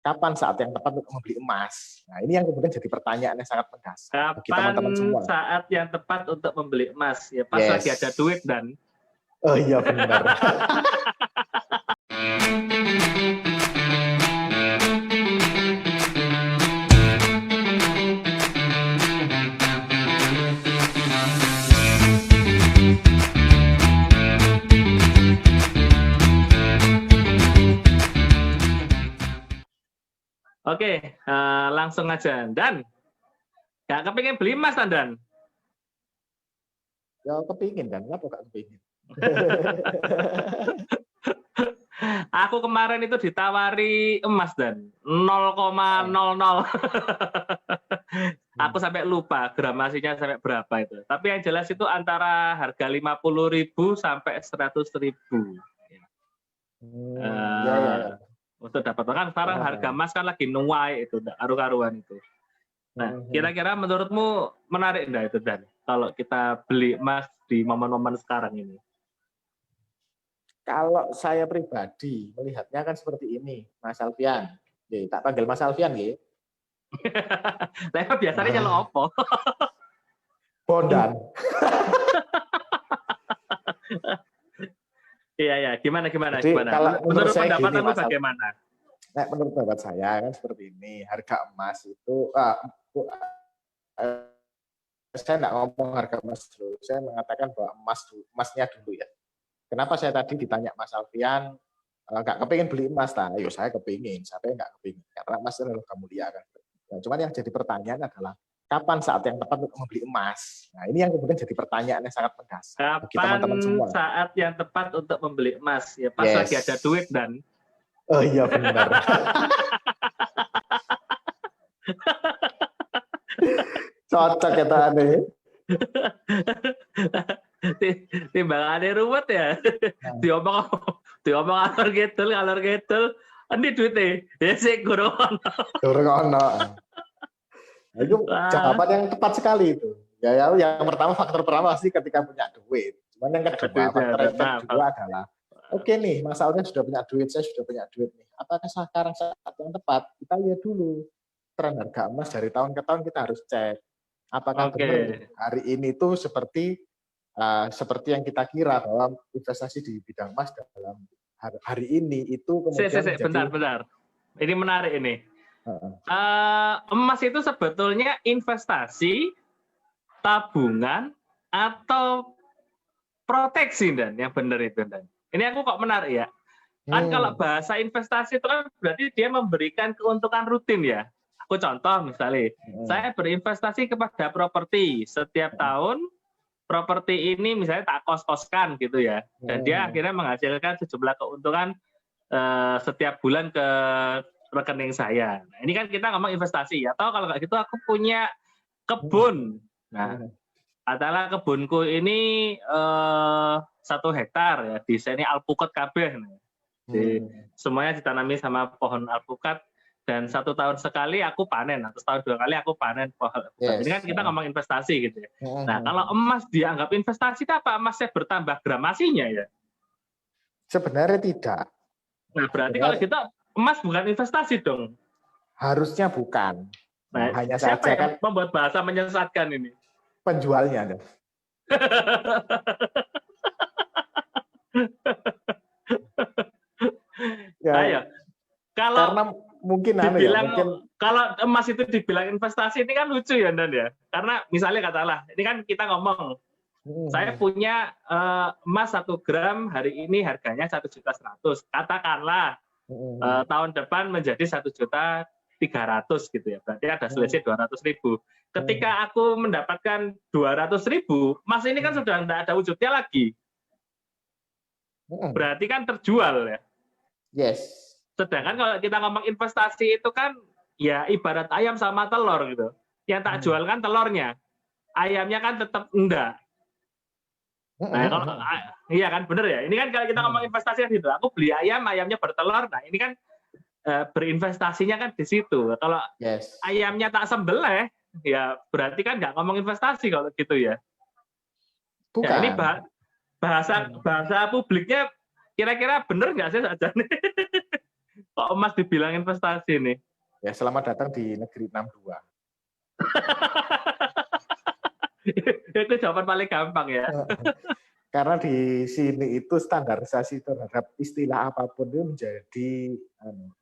kapan saat yang tepat untuk membeli emas? Nah, ini yang kemudian jadi pertanyaan yang sangat mendasar bagi Kapan teman-teman semua. saat yang tepat untuk membeli emas? Ya pas Yes. lagi ada duit dan. Oh iya benar. Oke, langsung aja. Dan gak kepingin beli emas, Dan? Ya kepingin kan, kenapa gak kepingin? Aku kemarin itu ditawari emas, Dan. 0,00. Aku sampai lupa gramasinya sampai berapa itu. Tapi yang jelas itu antara harga 50.000 sampai 100.000. Ya. Untuk dapat kan sekarang harga emas kan lagi nuai itu, karu-karuan itu. Nah, kira-kira menurutmu menarik enggak itu, Dan? Kalau kita beli emas di momen-momen sekarang ini? Kalau saya pribadi melihatnya kan seperti ini, Mas Alfian. Tak panggil Mas Alfian, nggih. Lah biasanya nyelok opo? Bondan. Iya, gimana? Jadi, kalau menurut pendapatmu bagaimana? Nah, menurut pendapat saya kan seperti ini, harga emas itu saya nggak ngomong harga emas dulu, saya mengatakan bahwa emasnya dulu ya. Kenapa saya tadi ditanya Mas Alfian, nggak kepingin beli emas? Nah, ayo saya kepingin, siapa yang nggak kepingin? Karena emas itu adalah mulia kan. Nah, cuman yang jadi pertanyaan adalah kapan saat yang tepat untuk membeli emas? Nah, ini yang kemudian jadi pertanyaan yang sangat mendasar bagi teman-teman semua. Kapan saat yang tepat untuk membeli emas? Ya pas lagi ada duit, Dan. Oh iya benar. Cocok ya tadi. Timbangannya ruwet ya. Diomong alor gedel. Ini duitnya. Ya sih kurang ono. Nah, itu jawaban yang tepat sekali itu. Ya, yang pertama faktor pertama pasti ketika punya duit. Cuman yang kedua faktor yang kedua adalah oke nih, Mas Alfian sudah punya duit, saya sudah punya duit nih. Apakah sekarang saat yang tepat? Kita lihat dulu tren harga emas dari tahun ke tahun kita harus cek. Apakah benar hari ini tuh seperti yang kita kira bahwa investasi di bidang emas dalam hari ini itu kemudian Bentar. Ini menarik ini. Emas itu sebetulnya investasi, tabungan, atau proteksi, Dan? Yang benar itu, Dan. Ini aku kok menarik ya. Kan kalau bahasa investasi itu kan berarti dia memberikan keuntungan rutin ya. Aku contoh misalnya, saya berinvestasi kepada properti. Setiap tahun properti ini misalnya tak kos-koskan gitu ya. Dan dia akhirnya menghasilkan sejumlah keuntungan setiap bulan ke rekening saya. Nah, ini kan kita ngomong investasi. Atau kalau nggak gitu aku punya kebun. Nah, adalah kebunku ini 1 hektar ya, di sini alpukat kabeh. Semuanya ditanami sama pohon alpukat, dan 1 tahun sekali aku panen, atau setahun 2 kali aku panen pohon alpukat. Ini kan kita ngomong investasi gitu ya. Nah, kalau emas dianggap investasi, apa emasnya bertambah gramasinya ya? Sebenarnya tidak. Nah, berarti kalau kita emas bukan investasi dong? Harusnya bukan. Nah, hanya siapa saja yang membuat bahasa menyesatkan ini? Penjualnya. Ya, ayo. Karena mungkin kalau emas itu dibilang investasi ini kan lucu ya, Dan ya. Karena misalnya katakanlah, ini kan kita ngomong, saya punya emas 1 gram hari ini harganya 1.100.000. Katakanlah tahun depan menjadi 1.300.000 gitu ya. Berarti ada selisih 200.000. Ketika aku mendapatkan 200.000, emas ini kan sudah tidak ada wujudnya lagi. Berarti kan terjual ya. Yes. Sedangkan kalau kita ngomong investasi itu kan ya ibarat ayam sama telur gitu. Yang tak jual kan telurnya. Ayamnya kan tetap enggak. Nah, kalau iya kan bener ya. Ini kan kalau kita ngomong investasi kan gitu. Aku beli ayam, ayamnya bertelur. Nah, ini kan berinvestasinya kan di situ. Kalau ayamnya tak sembelih, ya berarti kan nggak ngomong investasi kalau gitu ya. Bukan. Ya, ini bahasa publiknya kira-kira bener nggak sih saja nih? Kok emas dibilang investasi nih? Ya selamat datang di negeri 62. Itu jawaban paling gampang ya. Karena di sini itu standarisasi terhadap istilah apapun itu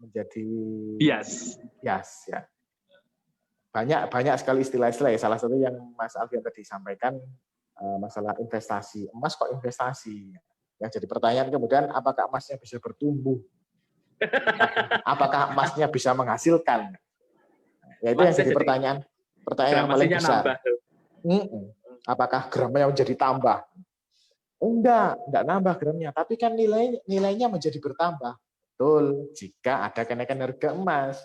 menjadi bias ya. Banyak sekali istilah-istilah ya. Salah satu yang Mas Alfian tadi sampaikan masalah investasi. Emas kok investasi? Yang jadi pertanyaan kemudian, apakah emasnya bisa bertumbuh? Apakah emasnya bisa menghasilkan? Ya itu yang jadi pertanyaan yang paling besar. Apakah gramnya menjadi tambah? Enggak nambah gramnya, tapi kan nilainya menjadi bertambah. Betul, jika ada kenaikan harga emas.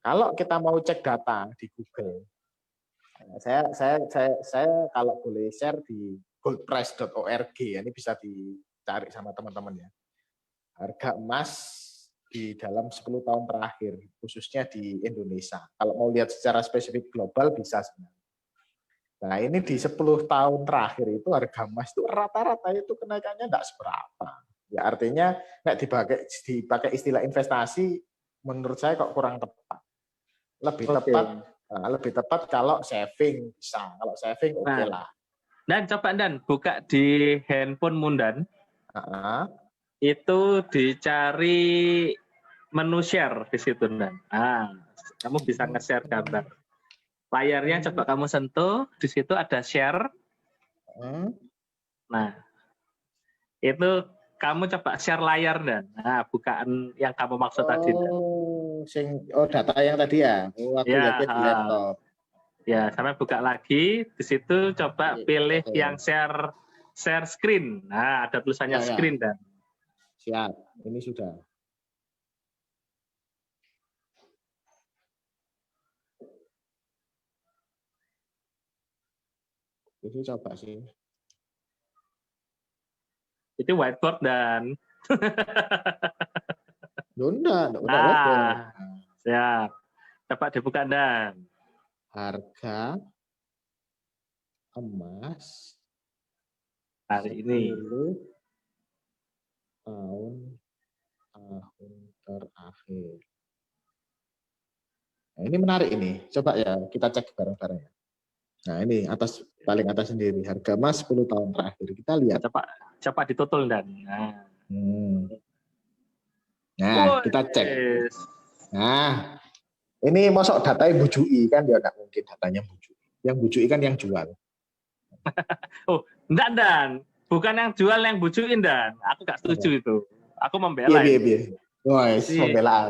Kalau kita mau cek data di Google, saya kalau boleh share di goldprice.org, ini bisa dicari sama teman-teman ya. Harga emas di dalam 10 tahun terakhir, khususnya di Indonesia. Kalau mau lihat secara spesifik global bisa sebenarnya. Nah ini di 10 tahun terakhir itu harga emas itu rata-rata itu kenaikannya tidak seberapa. Ya artinya nggak dipakai istilah investasi, menurut saya kok kurang tepat. Lebih tepat kalau saving bisa. Kalau saving oke lah. Dan coba Dan buka di handphone Mundan. Itu dicari menu share di situ Dan. Kamu bisa nge-share gambar. Layarnya coba kamu sentuh, di situ ada share. Nah, itu kamu coba share layar Dan. Bukaan yang kamu maksud tadi Dan. Data yang tadi ya. Aku lihatnya di laptop. Ya, sampai buka lagi, di situ coba pilih yang share screen. Nah, ada tulisannya screen Dan. Siap, ini sudah. Ini coba sih. Itu whiteboard Dan. Udah whiteboard. Siap. Coba dibuka Dan. Harga emas hari ini. Tahun terakhir. Nah, ini menarik ini. Coba ya kita cek bareng-bareng ya. Nah ini paling atas sendiri harga emas 10 tahun terakhir kita lihat. Coba ditutul Dan. Nah kita cek. Nah ini masuk data yang bujui kan ya nggak mungkin datanya bujui. Yang bujui kan yang jual. Enggak Dan, bukan yang jual yang bujuin Dan. Aku nggak setuju itu. Aku membela. Iya. Pembela.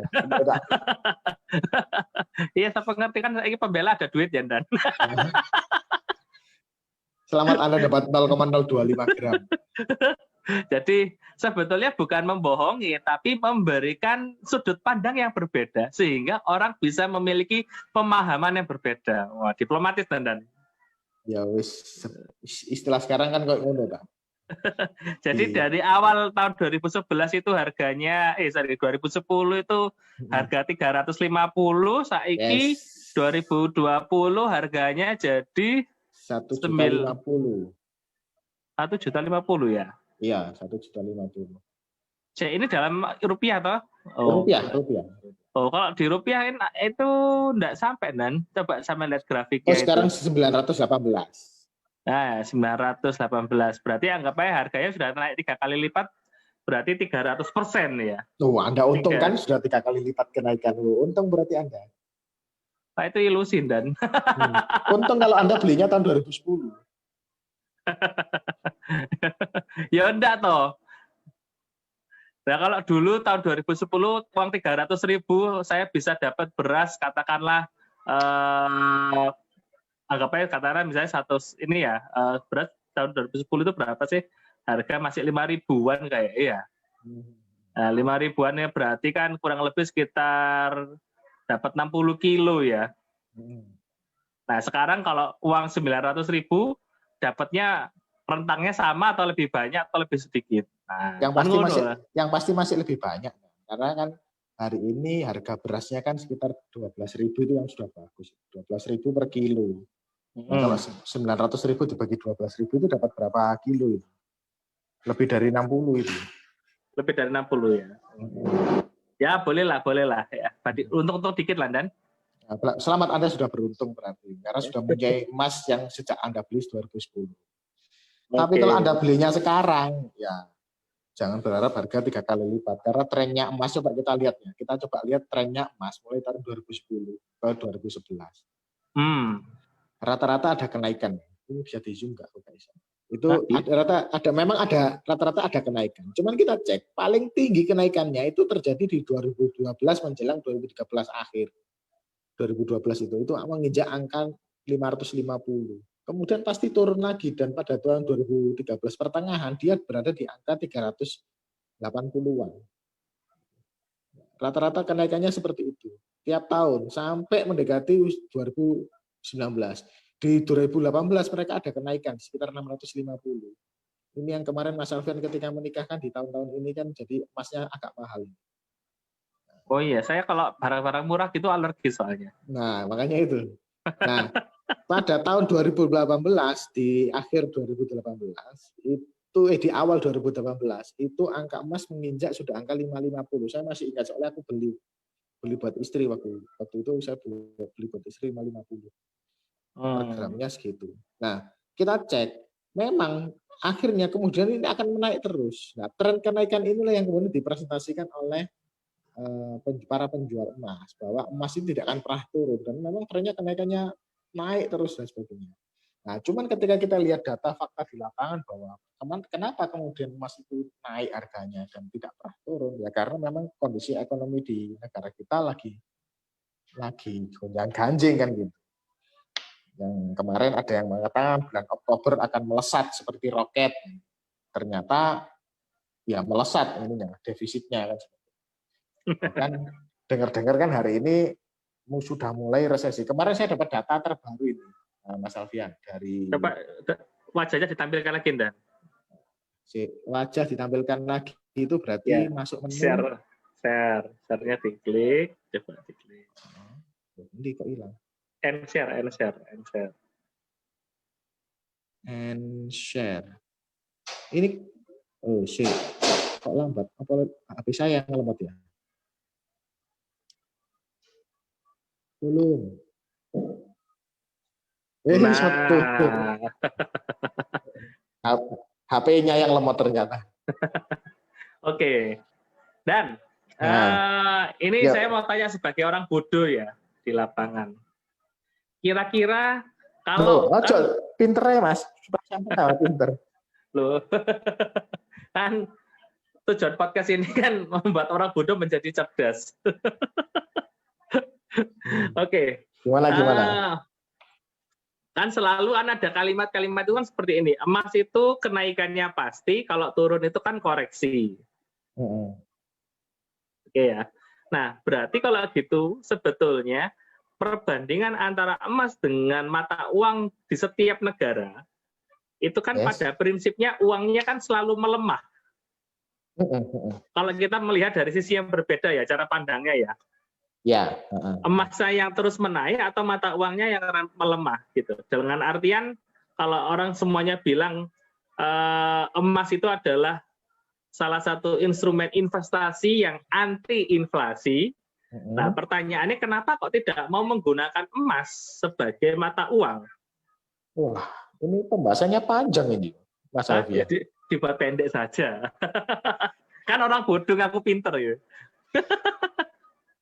Iya, saya pengerti kan ini pembela ada duit ya Dan. Selamat Anda dapat 0,025 gram. Jadi sebetulnya bukan membohongi, tapi memberikan sudut pandang yang berbeda sehingga orang bisa memiliki pemahaman yang berbeda. Wah, diplomatis Dan. Ya wis, istilah sekarang kan kok ngono Pak. Jadi dari awal tahun 2011 itu harganya 2010 itu harga 350, saiki 2020 harganya jadi 1.50. 1.050 ya? Iya, 1.050. Ini dalam rupiah toh? Rupiah. Kalau di rupiah itu enggak sampai Dan. Coba sama lihat grafiknya. Sekarang 918. Nah, 918. Berarti anggap aja harganya sudah naik 3 kali lipat, berarti 300% ya. Anda untung kan sudah 3 kali lipat kenaikan. Untung berarti Anda. Nah, itu ilusi Dan. Untung kalau Anda belinya tahun 2010. Ya enggak toh. Nah, kalau dulu tahun 2010 uang 300.000 saya bisa dapat beras katakanlah anggap aja katakanlah misalnya beras tahun 2010 itu berapa sih? Harga masih 5.000-an kayak ya. Nah, 5.000-an ya berarti kan kurang lebih sekitar dapat 60 kilo ya. Nah, sekarang kalau uang 900.000 dapatnya rentangnya sama atau lebih banyak atau lebih sedikit. Nah, yang pasti masih lebih banyak. Karena kan hari ini harga berasnya kan sekitar 12.000 itu yang sudah bagus. 12.000 per kilo. Nah, kalau 900.000 dibagi 12.000 itu dapat berapa kilo itu? Lebih dari 60 itu. Lebih dari 60 ya. Ya, boleh lah. Ya, untung dikit lah, Dan. Nah, selamat Anda sudah beruntung berarti, karena sudah mempunyai emas yang sejak Anda beli 2010. Tapi kalau Anda belinya sekarang, ya jangan berharap harga 3 kali lipat. Karena trennya emas, coba kita lihat ya. Kita coba lihat trennya emas mulai tahun 2010 ke 2011. Rata-rata ada kenaikan. Ini bisa di zoom nggak? Itu memang ada rata-rata ada kenaikan. Cuman kita cek paling tinggi kenaikannya itu terjadi di 2012 menjelang 2013 akhir. 2012 itu menginjak angka 550. Kemudian pasti turun lagi dan pada tahun 2013 pertengahan dia berada di angka 380-an. Rata-rata kenaikannya seperti itu. Tiap tahun sampai mendekati 2019. Di 2018 mereka ada kenaikan sekitar 650. Ini yang kemarin Mas Alfian ketika menikahkan di tahun-tahun ini kan jadi emasnya agak mahal. Oh iya, saya kalau barang-barang murah gitu alergi soalnya. Nah, makanya itu. Nah, pada tahun 2018 di akhir 2018 itu di awal 2018 itu angka emas menginjak sudah angka 550. Saya masih ingat soalnya aku beli buat istri waktu itu saya beli buat istri 550. Per gramnya segitu. Nah, kita cek memang akhirnya kemudian ini akan menaik terus. Nah, tren kenaikan inilah yang kemudian dipresentasikan oleh para penjual emas bahwa emas ini tidak akan pernah turun dan memang trennya kenaikannya naik terus dan sebagainya. Nah, cuman ketika kita lihat data fakta di lapangan bahwa kenapa kemudian emas itu naik harganya dan tidak pernah turun, ya karena memang kondisi ekonomi di negara kita lagi gonjang-ganjing kan gitu. Yang kemarin ada yang mengatakan bulan Oktober akan melesat seperti roket, ternyata ya melesat ininya defisitnya kan. Kan dengar-dengar kan hari ini sudah mulai resesi. Kemarin saya dapat data terbaru ini, Mas Alfian, dari coba wajahnya ditampilkan lagi, Dan. Wajah ditampilkan lagi itu berarti masuk menu. Share-nya diklik, coba diklik. Ini kok hilang. And share. Ini kok lambat? Apa HP saya yang lambat ya? Belum. HP-nya yang lemot ternyata. Oke. Dan ini saya mau tanya sebagai orang bodoh ya di lapangan. Kira-kira kalau pinter ya Mas, pinter. Loh. Kan tujuan podcast ini kan membuat orang bodoh menjadi cerdas. Oke. Gimana? Kan selalu ada kalimat-kalimat itu kan seperti ini. Emas itu kenaikannya pasti, kalau turun itu kan koreksi. Oke ya. Nah, berarti kalau gitu sebetulnya perbandingan antara emas dengan mata uang di setiap negara itu kan pada prinsipnya uangnya kan selalu melemah. Kalau kita melihat dari sisi yang berbeda ya, cara pandangnya ya. Ya. Emasnya yang terus menaik atau mata uangnya yang melemah gitu. Dengan artian kalau orang semuanya bilang emas itu adalah salah satu instrumen investasi yang anti inflasi. Nah, pertanyaannya kenapa kok tidak mau menggunakan emas sebagai mata uang? Wah, ini pembahasannya panjang ini, Mas Alfian. Dibuat pendek saja. Kan orang bodoh ngaku pinter ya.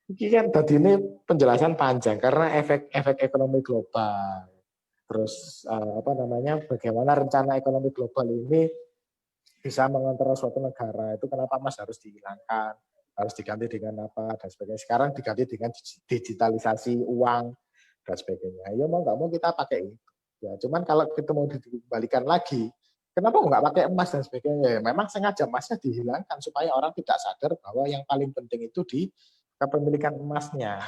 Ini kan tadi ini penjelasan panjang karena efek ekonomi global. Terus bagaimana rencana ekonomi global ini bisa mengontrol suatu negara. Itu kenapa emas harus dihilangkan, harus diganti dengan apa dan sebagainya. Sekarang diganti dengan digitalisasi uang dan sebagainya. Ya mau nggak mau kita pakai itu. Ya, cuman kalau kita mau dikembalikan lagi, kenapa nggak pakai emas dan sebagainya? Ya, memang sengaja emasnya dihilangkan supaya orang tidak sadar bahwa yang paling penting itu di kepemilikan emasnya.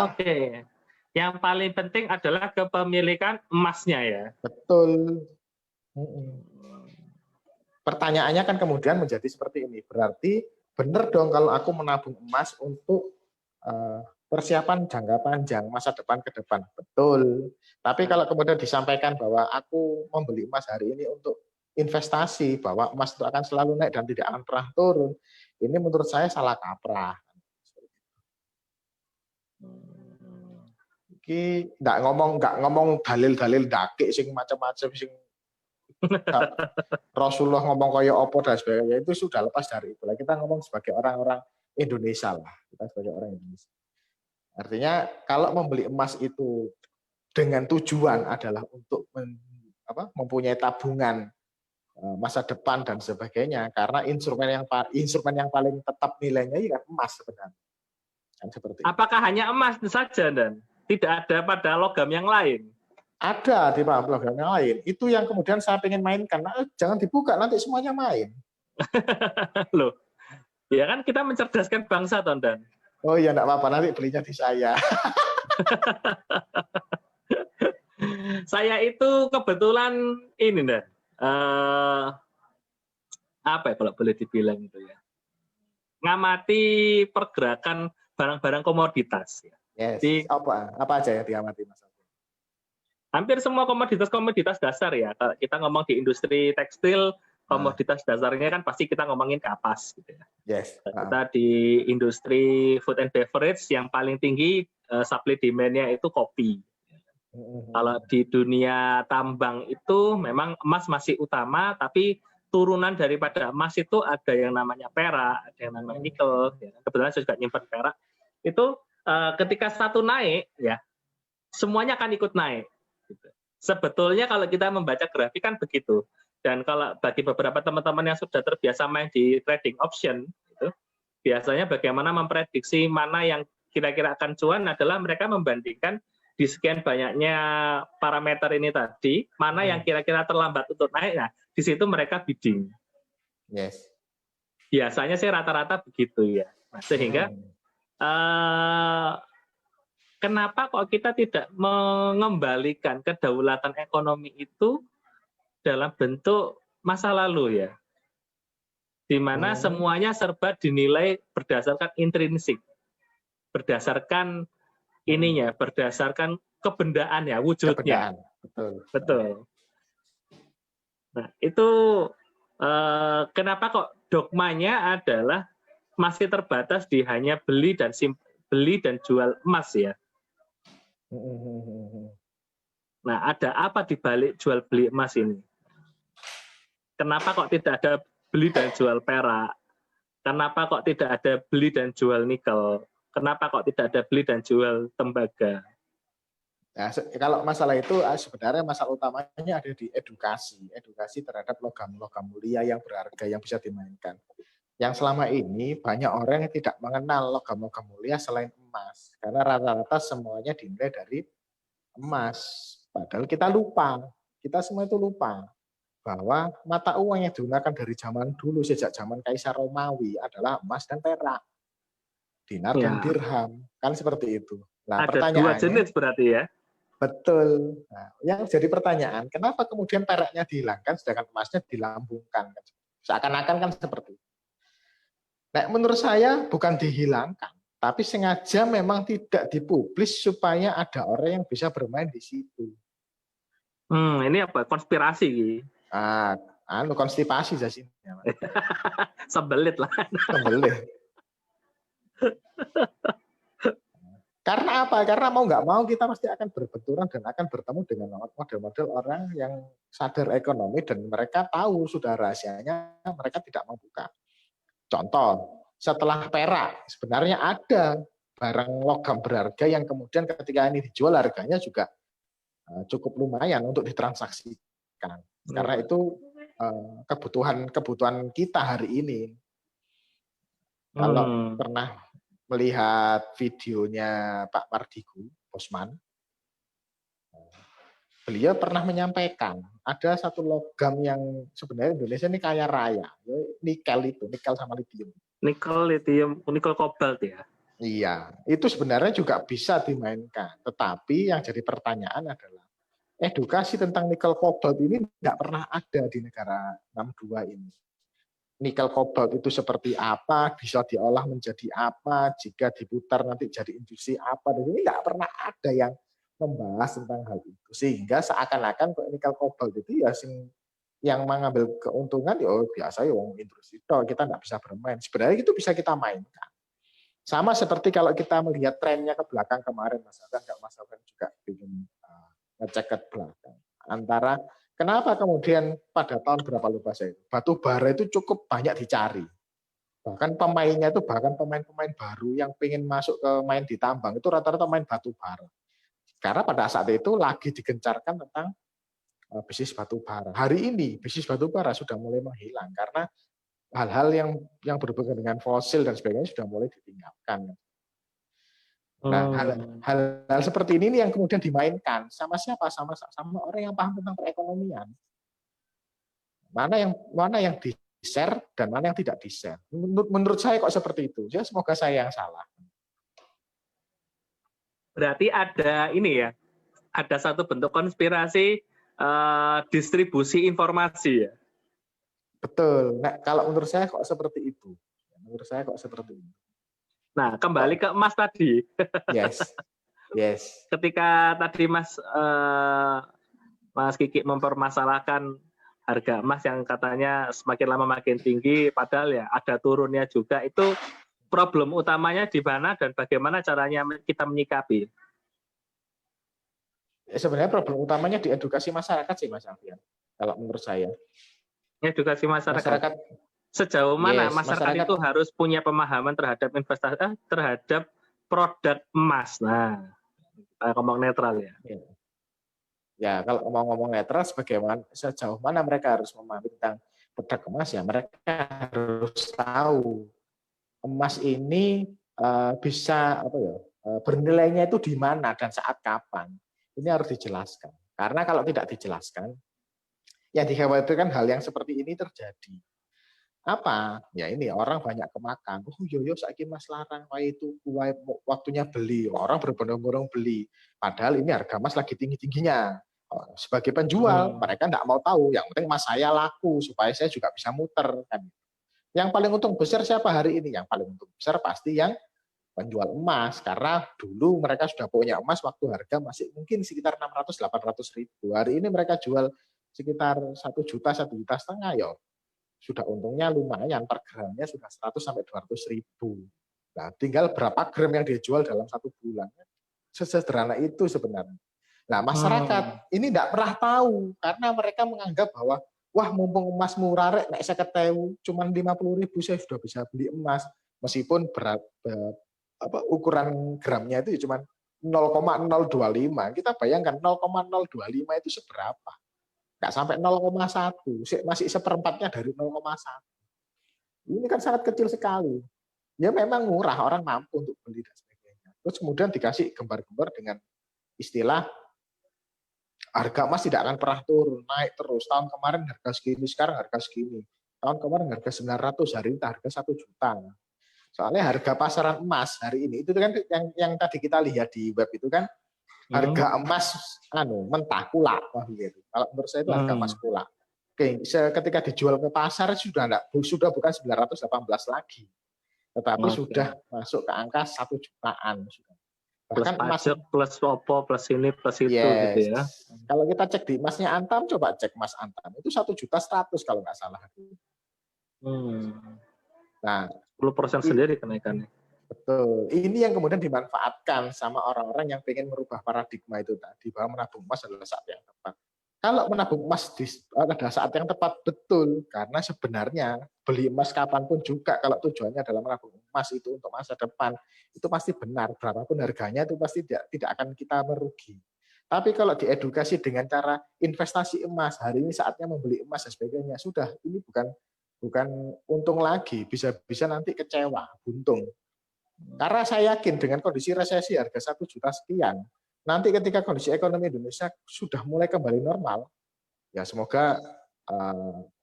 Oke. Yang paling penting adalah kepemilikan emasnya ya. Betul. Pertanyaannya kan kemudian menjadi seperti ini. Berarti benar dong kalau aku menabung emas untuk persiapan jangka panjang masa depan ke depan. Betul. Tapi kalau kemudian disampaikan bahwa aku membeli emas hari ini untuk investasi, bahwa emas itu akan selalu naik dan tidak akan pernah turun, Ini menurut saya salah kaprah. Iki nggak ngomong dalil-dalil dakik sing macam-macam sing Rasulullah ngomong kaya apa dan sebagainya, itu sudah lepas dari itu. Kita ngomong sebagai orang-orang Indonesia lah. Kita sebagai orang Indonesia. Artinya kalau membeli emas itu dengan tujuan adalah untuk mempunyai tabungan masa depan dan sebagainya, karena instrumen yang paling tetap nilainya ya emas sebenarnya. Kan seperti apakah itu. Hanya emas saja dan tidak ada pada logam yang lain? Ada di logam yang lain. Itu yang kemudian saya pengen mainkan. Nah, jangan dibuka, nanti semuanya main. Loh, ya kan kita mencerdaskan bangsa, Tondan. Oh iya, enggak apa-apa, nanti belinya di saya. Saya itu kebetulan ini, Dan. Apa ya kalau boleh dibilang itu ya? Ngamati pergerakan barang-barang komoditas. Ya. Yes. Apa aja yang diamati, Mas? Hampir semua komoditas dasar ya. Kalau kita ngomong di industri tekstil, komoditas dasarnya kan pasti kita ngomongin kapas gitu ya. Yes. Kita di industri food and beverage yang paling tinggi supply demand-nya itu kopi. Kalau di dunia tambang itu memang emas masih utama, tapi turunan daripada emas itu ada yang namanya perak, ada yang namanya nikel. Ya. Kebetulan saya juga nyimpan perak. Itu ketika satu naik, ya semuanya akan ikut naik. Sebetulnya kalau kita membaca grafik kan begitu. Dan kalau bagi beberapa teman-teman yang sudah terbiasa main di trading option, itu biasanya bagaimana memprediksi mana yang kira-kira akan cuan adalah mereka membandingkan di sekian banyaknya parameter ini tadi, mana yang kira-kira terlambat untuk naik. Nah, di situ mereka bidding. Yes. Biasanya sih rata-rata begitu ya. Nah, sehingga kenapa kok kita tidak mengembalikan kedaulatan ekonomi itu dalam bentuk masa lalu ya, di mana semuanya serba dinilai berdasarkan intrinsik, berdasarkan ininya, berdasarkan kebendaan ya, wujudnya. Betul. Nah itu kenapa kok dogmanya adalah masih terbatas di hanya beli dan jual emas ya. Nah, ada apa di balik jual beli emas ini? Kenapa kok tidak ada beli dan jual perak? Kenapa kok tidak ada beli dan jual nikel? Kenapa kok tidak ada beli dan jual tembaga? Nah, kalau masalah itu sebenarnya masalah utamanya ada di edukasi terhadap logam-logam mulia yang berharga yang bisa dimainkan. Yang selama ini banyak orang yang tidak mengenal logam-logam mulia selain emas, karena rata-rata semuanya dinilai dari emas. Padahal kita semua itu lupa bahwa mata uang yang digunakan dari zaman dulu, sejak zaman Kaisar Romawi adalah emas dan perak, dinar dan dirham, kan seperti itu. Nah, ada dua jenis berarti ya? Betul. Nah, yang jadi pertanyaan, kenapa kemudian peraknya dihilangkan sedangkan emasnya dilambungkan? Seakan-akan kan seperti itu. Nah, menurut saya bukan dihilangkan, tapi sengaja memang tidak dipublis supaya ada orang yang bisa bermain di situ. Ini apa? Konspirasi? Konstipasi sih. Sembelit lah. Sembelit. Karena apa? Karena mau nggak mau kita pasti akan berbenturan dan akan bertemu dengan model-model orang yang sadar ekonomi dan mereka tahu sudah rahasianya, mereka tidak mau buka. Contoh, setelah perak sebenarnya ada barang logam berharga yang kemudian ketika ini dijual harganya juga cukup lumayan untuk ditransaksikan. Karena itu kebutuhan kita hari ini. Kalau pernah melihat videonya Pak Mardigu, Bosman, beliau pernah menyampaikan ada satu logam yang sebenarnya Indonesia ini kaya raya, nikel sama litium. Nikel kobalt ya. Iya, itu sebenarnya juga bisa dimainkan. Tetapi yang jadi pertanyaan adalah edukasi tentang nikel kobalt ini tidak pernah ada di negara 62 ini. Nikel kobalt itu seperti apa, bisa diolah menjadi apa, jika diputar nanti jadi industri apa, dan ini nggak pernah ada yang membahas tentang hal itu. Sehingga seakan-akan kok nikel kobalt itu ya yang mengambil keuntungan ya biasa ya wong industri kita nggak bisa bermain. Sebenarnya itu bisa kita mainkan. Sama seperti kalau kita melihat trennya ke belakang kemarin, Mas Alvan juga ingin ngecek ke belakang. Antara kenapa kemudian pada tahun berapa lupa saya, batu bara itu cukup banyak dicari. Bahkan pemainnya itu pemain-pemain baru yang pengen masuk ke main di tambang itu rata-rata main batu bara. Karena pada saat itu lagi digencarkan tentang bisnis batu bara. Hari ini bisnis batu bara sudah mulai menghilang karena hal-hal yang berhubungan dengan fosil dan sebagainya sudah mulai ditinggalkan. Nah, hal seperti ini yang kemudian dimainkan sama siapa? Sama orang yang paham tentang perekonomian. Mana yang di-share dan mana yang tidak di-share. Menurut saya kok seperti itu. Ya, semoga saya yang salah. Berarti ada ini ya, ada satu bentuk konspirasi distribusi informasi ya. Betul. Nah, kalau menurut saya kok seperti itu. Nah, kembali ke emas tadi. Yes. Ketika tadi Mas Kiki mempermasalahkan harga emas yang katanya semakin lama makin tinggi, padahal ya ada turunnya juga. Itu problem utamanya di mana dan bagaimana caranya kita menyikapi? Sebenarnya problem utamanya di edukasi masyarakat sih, Mas Alfian. Kalau menurut saya. Edukasi masyarakat. Sejauh mana masyarakat itu harus punya pemahaman terhadap investasi, terhadap produk emas. Nah, ngomong netral ya. Ya, kalau ngomong netral, sejauh mana mereka harus memahami tentang produk emas ya, mereka harus tahu emas ini bisa bernilainya itu di mana dan saat kapan. Ini harus dijelaskan. Karena kalau tidak dijelaskan, yang dikhawatirkan hal yang seperti ini terjadi. Apa? Ya ini orang banyak kemakan. Oh yo saiki Mas larang wae itu waktunya beli. Orang berbondong-bondong beli. Padahal ini harga emas lagi tinggi-tingginya. Sebagai penjual, mereka enggak mau tahu. Yang penting emas saya laku supaya saya juga bisa muter kan. Yang paling untung besar siapa hari ini? Yang paling untung besar pasti yang penjual emas, karena dulu mereka sudah punya emas waktu harga masih mungkin sekitar 600-800 ribu. Hari ini mereka jual sekitar 1 juta, 1,5 juta, ya sudah untungnya lumayan, per gramnya sudah 100-200 ribu. Nah, tinggal berapa gram yang dia jual dalam 1 bulan. Sesederhana itu sebenarnya. Nah, masyarakat ini tidak pernah tahu, karena mereka menganggap bahwa wah mumpung emas murah rek nek 50.000 cuman 50 ribu saya sudah bisa beli emas, meskipun ukuran gramnya itu cuma 0,025. Kita bayangkan 0,025 itu seberapa? Nggak sampai 0,1, masih seperempatnya dari 0,1. Ini kan sangat kecil sekali. Ya memang murah, orang mampu untuk beli dan sebagainya. Terus kemudian dikasih gembar-gembar dengan istilah harga emas tidak akan pernah turun, naik terus. Tahun kemarin harga segini, sekarang harga segini. Tahun kemarin harga 900, hari ini harga 1 juta. Soalnya harga pasaran emas hari ini itu kan yang tadi kita lihat di web itu kan harga emas mentah kulak gitu. Kalau menurut saya itu harga emas kulak. Oke, ketika dijual ke pasar sudah bukan 918 lagi. Tetapi sudah masuk ke angka 1 jutaan sudah. Bahkan plus pajak, plus opo, plus ini, plus itu gitu ya. Kalau kita cek di emasnya Antam, coba cek emas Antam. Itu 1.100.000 kalau nggak salah. Nah, 10% sendiri kenaikannya. Betul. Ini yang kemudian dimanfaatkan sama orang-orang yang pengen merubah paradigma itu tadi, bahwa menabung emas adalah saat yang tepat. Kalau menabung emas pada saat yang tepat, betul. Karena sebenarnya beli emas kapanpun juga, kalau tujuannya adalah menabung emas itu untuk masa depan, itu pasti benar. Berapapun harganya itu pasti tidak akan kita merugi. Tapi kalau diedukasi dengan cara investasi emas, hari ini saatnya membeli emas dan sebagainya, sudah, ini bukan untung lagi, bisa nanti kecewa, buntung. Karena saya yakin dengan kondisi resesi harga 1 juta sekian, nanti ketika kondisi ekonomi Indonesia sudah mulai kembali normal, ya semoga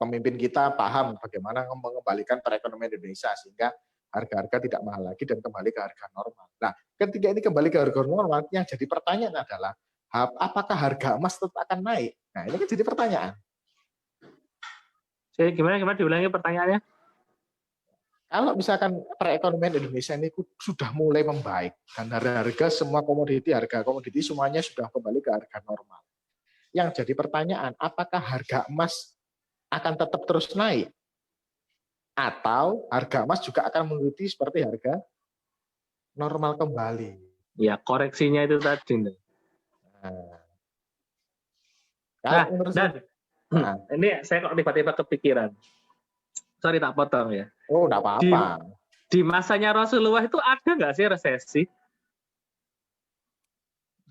pemimpin kita paham bagaimana mengembalikan perekonomian Indonesia sehingga harga-harga tidak mahal lagi dan kembali ke harga normal. Nah, ketika ini kembali ke harga normal, yang jadi pertanyaan adalah apakah harga emas tetap akan naik? Nah, ini kan jadi pertanyaan. Gimana diulangi pertanyaannya? Kalau misalkan perekonomian Indonesia ini sudah mulai membaik dan harga semua harga komoditi semuanya sudah kembali ke harga normal. Yang jadi pertanyaan, apakah harga emas akan tetap terus naik? Atau harga emas juga akan mengikuti seperti harga normal kembali? Ya, koreksinya itu tadi. Nah, Nah, kalau menurut dan saya, ini saya kok tiba-tiba kepikiran. Sorry tak potong ya. oh enggak apa-apa. Di masanya Rasulullah itu ada nggak sih resesi?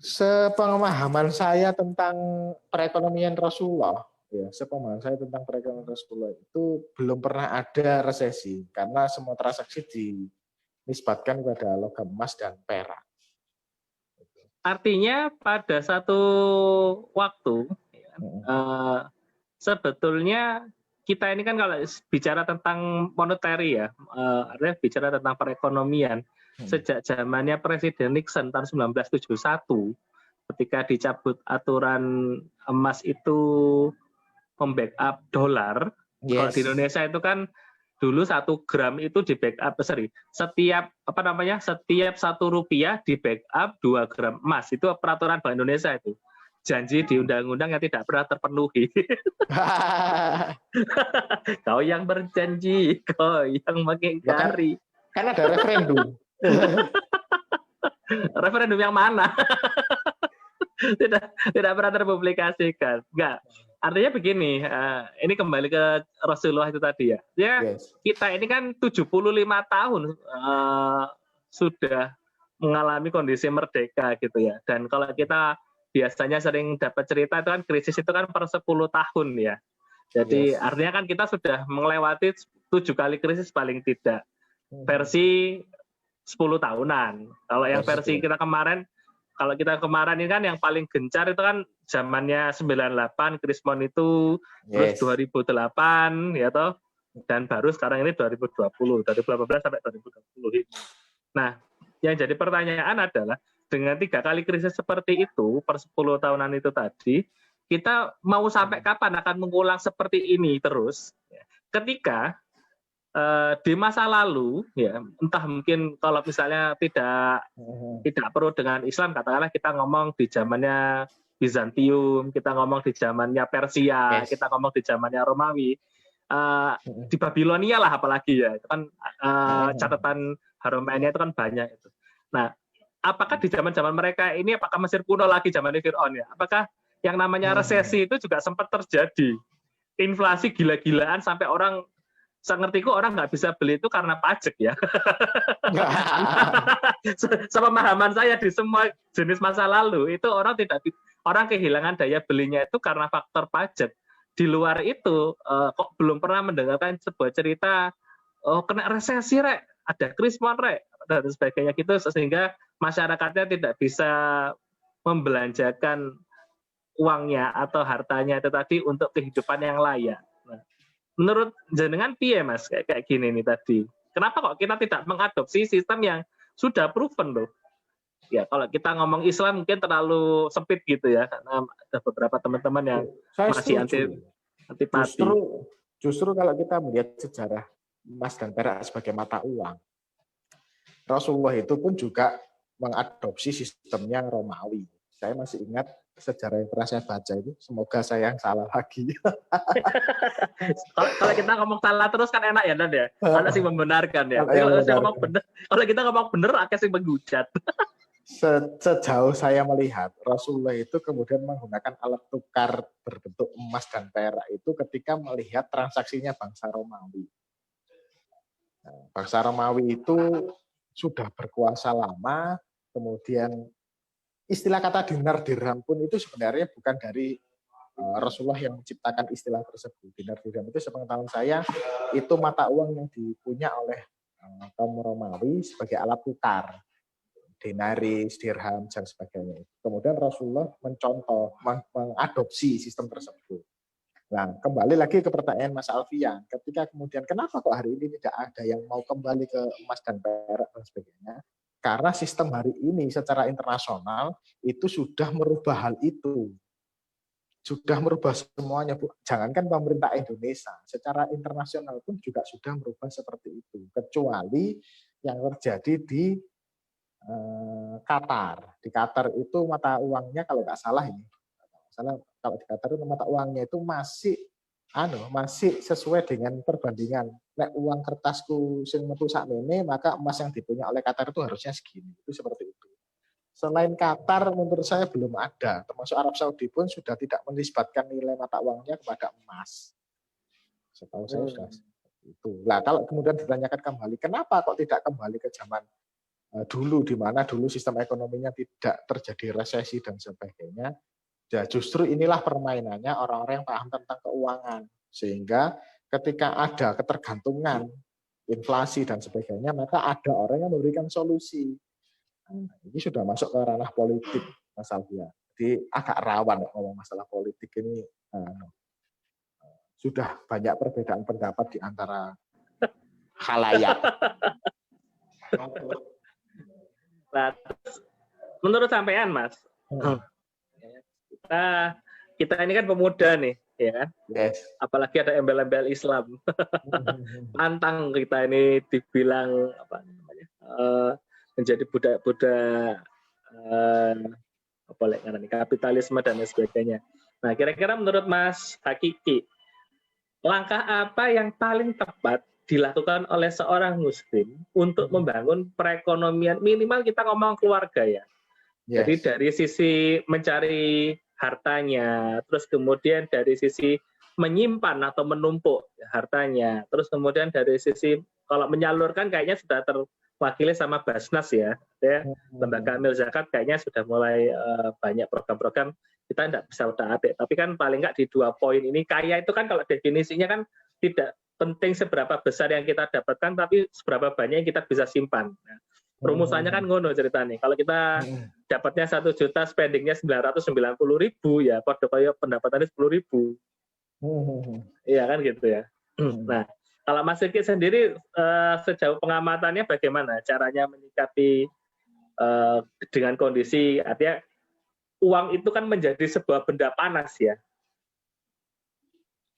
Sepengemahaman saya tentang perekonomian Rasulullah, ya, sepengemahaman saya tentang perekonomian Rasulullah itu belum pernah ada resesi karena semua transaksi dinisbatkan kepada logam emas dan perak. Artinya pada satu waktu sebetulnya kita ini kan kalau bicara tentang monetary ya, artinya bicara tentang perekonomian, sejak zamannya Presiden Nixon tahun 1971, ketika dicabut aturan emas itu membackup dolar, kalau di Indonesia itu kan dulu 1 gram itu di backup, setiap setiap 1 rupiah di backup 2 gram emas, itu peraturan Bank Indonesia itu. Janji di undang-undang yang tidak pernah terpenuhi. Kau yang berjanji, kau yang mengingkari. Kan ada referendum. Referendum yang mana? tidak pernah terpublikasikan. Enggak. Artinya begini, ini kembali ke Rasulullah itu tadi ya. Kita ini kan 75 tahun sudah mengalami kondisi merdeka gitu ya. Dan kalau kita biasanya sering dapat cerita itu kan krisis itu kan per 10 tahun ya. Jadi artinya kan kita sudah melewati 7 kali krisis paling tidak. Versi 10 tahunan. Kalau yang versi kita kemarin, ini kan yang paling gencar itu kan zamannya 98, Krismon itu, terus 2008 ya toh, dan baru sekarang ini 2020, 2018 sampai 2020. Nah, yang jadi pertanyaan adalah dengan 3 kali krisis seperti itu per 10 tahunan itu tadi, kita mau sampai kapan akan mengulang seperti ini terus? Ketika di masa lalu, ya entah mungkin kalau misalnya tidak perlu dengan Islam, katakanlah kita ngomong di zamannya Bizantium, kita ngomong di zamannya Persia, kita ngomong di zamannya Romawi, di Babilonia lah apalagi ya, itu kan catatan Haromainnya itu kan banyak itu. Nah, apakah di zaman-zaman mereka ini, apakah Mesir kuno lagi zaman Fir'aun ya? Apakah yang namanya resesi itu juga sempat terjadi? Inflasi gila-gilaan sampai orang, sengertiku orang nggak bisa beli itu karena pajak ya. Sepemahaman saya di semua jenis masa lalu itu orang kehilangan daya belinya itu karena faktor pajak. Di luar itu kok belum pernah mendengarkan sebuah cerita kena resesi rek, ada krismon rek dan sebagainya gitu, sehingga masyarakatnya tidak bisa membelanjakan uangnya atau hartanya itu tadi untuk kehidupan yang layak. Nah, menurut jenengan piye Mas kayak gini nih tadi? Kenapa kok kita tidak mengadopsi sistem yang sudah proven loh? Ya kalau kita ngomong Islam mungkin terlalu sempit gitu ya, karena ada beberapa teman-teman yang masih antipati. Justru kalau kita melihat sejarah emas dan perak sebagai mata uang, Rasulullah itu pun juga mengadopsi sistemnya Romawi. Saya masih ingat sejarah yang pernah saya baca itu, semoga saya yang salah lagi. Kalau kita ngomong salah terus kan enak ya, Dan ya. Ada sih membenarkan ya. Kalau kita ngomong bener, akan sih menghujat. Sejauh saya melihat, Rasulullah itu kemudian menggunakan alat tukar berbentuk emas dan perak itu ketika melihat transaksinya bangsa Romawi. Nah, bangsa Romawi itu sudah berkuasa lama, kemudian istilah kata dinar dirham pun itu sebenarnya bukan dari Rasulullah yang menciptakan istilah tersebut. Dinar dirham itu sepengetahuan saya itu mata uang yang dipunya oleh kaum Romawi sebagai alat tukar, denaris, dirham dan sebagainya. Kemudian Rasulullah mengadopsi sistem tersebut. Nah, kembali lagi ke pertanyaan Mas Alfian, ketika kemudian kenapa kok hari ini tidak ada yang mau kembali ke emas dan perak dan sebagainya? Karena sistem hari ini secara internasional itu sudah merubah hal itu. Sudah merubah semuanya, Bu. Jangankan pemerintah Indonesia, secara internasional pun juga sudah merubah seperti itu. Kecuali yang terjadi di Qatar. Di Qatar itu mata uangnya kalau nggak salah ini, kalau di Qatar itu mata uangnya itu masih masih sesuai dengan perbandingan. Nek uang kertasku sing metu sakmene, maka emas yang dipunya oleh Qatar itu harusnya segini. Itu seperti itu. Selain Qatar, menurut saya belum ada. Termasuk Arab Saudi pun sudah tidak menisbatkan nilai mata uangnya kepada emas. Setahu saya sudah itu. Nah, kalau kemudian ditanyakan kembali, kenapa kok tidak kembali ke zaman dulu, di mana dulu sistem ekonominya tidak terjadi resesi dan sebagainya? Ya, justru inilah permainannya orang-orang yang paham tentang keuangan. Sehingga ketika ada ketergantungan, inflasi dan sebagainya, maka ada orang yang memberikan solusi. Nah, ini sudah masuk ke ranah politik, Mas Alvia. Jadi agak rawan ngomong masalah politik ini. Sudah banyak perbedaan pendapat di antara khalayak. Nah, menurut sampean, Mas, kita ini kan pemuda nih, ya kan? Yes. Apalagi ada embel-embel Islam. Pantang kita ini dibilang apa namanya? Menjadi budak-budak kapitalisme dan sebagainya. Nah, kira-kira menurut Mas Hakiki, langkah apa yang paling tepat dilakukan oleh seorang Muslim untuk membangun perekonomian, minimal kita ngomong keluarga ya. Yes. Jadi dari sisi mencari hartanya, terus kemudian dari sisi menyimpan atau menumpuk hartanya, terus kemudian dari sisi kalau menyalurkan kayaknya sudah terwakili sama Basnas ya, lembaga amil zakat kayaknya sudah mulai banyak program-program, kita tidak bisa utak-atik, tapi kan paling nggak di 2 poin ini, kaya itu kan kalau definisinya kan tidak penting seberapa besar yang kita dapatkan, tapi seberapa banyak yang kita bisa simpan. Nah, rumusannya kan ngono ceritanya. Kalau kita dapatnya 1 juta, spendingnya 990.000, ya kode pendapatannya 10.000. Iya kan gitu ya. Nah, kalau Mas Riki sendiri sejauh pengamatannya bagaimana caranya menyikapi dengan kondisi, artinya uang itu kan menjadi sebuah benda panas ya.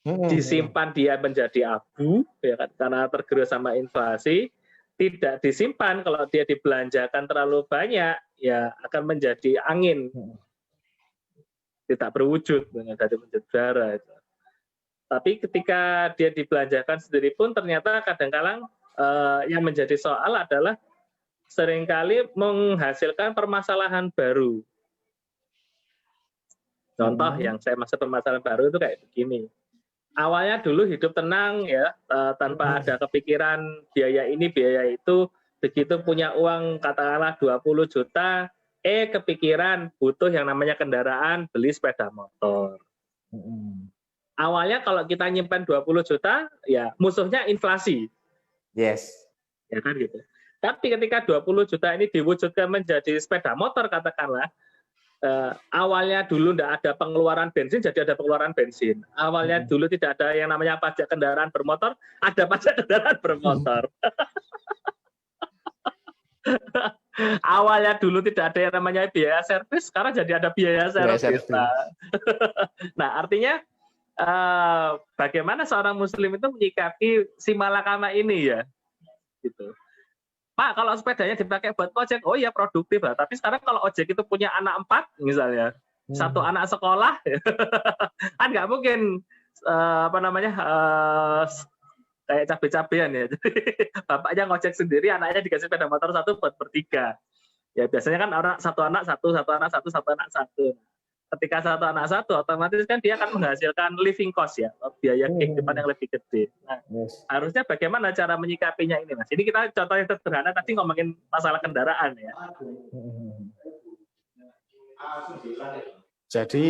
Disimpan dia menjadi abu, ya kan, karena tergerus sama inflasi. Tidak disimpan, kalau dia dibelanjakan terlalu banyak, ya akan menjadi angin. Tidak berwujud, jadi menjadi udara. Tapi ketika dia dibelanjakan sendiri pun, ternyata kadang-kadang yang menjadi soal adalah seringkali menghasilkan permasalahan baru. Contoh yang saya maksud permasalahan baru itu kayak begini. Awalnya dulu hidup tenang ya, tanpa ada kepikiran biaya ini biaya itu, begitu punya uang katakanlah 20 juta, kepikiran butuh yang namanya kendaraan, beli sepeda motor. Awalnya kalau kita nyimpan 20 juta, ya musuhnya inflasi. Yes. Ya kan gitu. Tapi ketika 20 juta ini diwujudkan menjadi sepeda motor katakanlah, awalnya dulu tidak ada pengeluaran bensin, jadi ada pengeluaran bensin. Awalnya dulu tidak ada yang namanya pajak kendaraan bermotor, ada pajak kendaraan bermotor. Awalnya dulu tidak ada yang namanya biaya servis, sekarang jadi ada biaya servis. Nah, artinya bagaimana seorang Muslim itu menyikapi si malakama ini ya, gitu. Pak, kalau sepedanya dipakai buat ojek, oh iya produktif lah. Tapi sekarang kalau ojek itu punya anak 4 misalnya, 1 anak sekolah, kan nggak mungkin kayak cabai-cabean ya. Jadi bapaknya ngojek sendiri, anaknya dikasih sepeda motor 1 buat bertiga. Ya biasanya kan orang 1 anak 1, 1 anak 1, 1 anak 1. Ketika 1 anak 1, otomatis kan dia akan menghasilkan living cost ya, biaya kehidupan yang lebih gede. Nah, harusnya bagaimana cara menyikapinya ini, Mas? Ini kita contoh yang sederhana tadi ngomongin masalah kendaraan ya. Jadi,